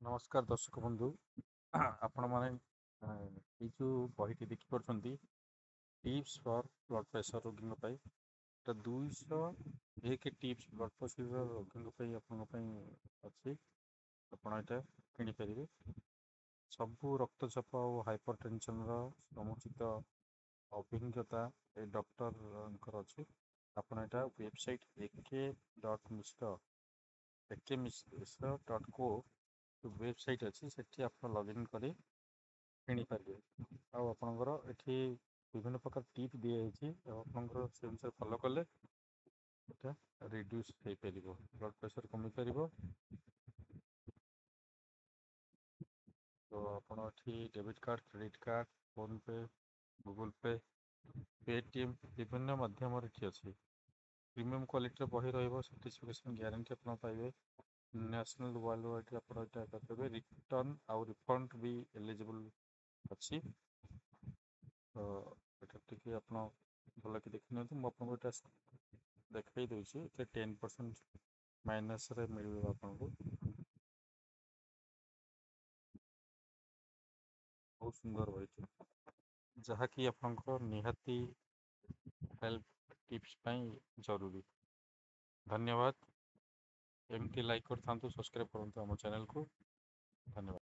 नमस्कार दर्शक बंधु आपण माने ये जो बहीटी देखी party tips for blood pressure रोगी 201 टिप्स ब्लड प्रेशर रोगी अच्छी आपड़ किनी पारे सबू रक्तचाप और हाइपरटेंशन समुचित अभिज्ञता ये डॉक्टर अच्छी आपड़ यहाँ वेबसाइट ak.misra.co वेबसाइट अच्छी से आप लॉगिन कर किनीपारे आपणकर ये विभिन्न प्रकार टिप दिखाई आपंकर से अनुसार फॉलो कले यहाँ रिड्यूस हो पार ब्लड प्रेशर कमी पार। तो आपड़ debit card credit card PhonePe Google Pay Paytm विभिन्न माध्यम अच्छी प्रीमियम क्वालिटी बही सर्टिफिकेशन गारंटी आप पाइबे नेशनल वर्ल्ड वाइड आप रिटर्न आउ रिफंड भी एलिजिबल अच्छी। तो ये आप भल कि देखी नि मुझे देखई दूसरी 10% माइनस रे मिल आपको बहुत सुंदर बही जहाँकि आपंकर निहाती हेल्प टिप्स जरूरी। धन्यवाद एमती लाइक कर सब्सक्राइब करूँ आम चैनल को। धन्यवाद।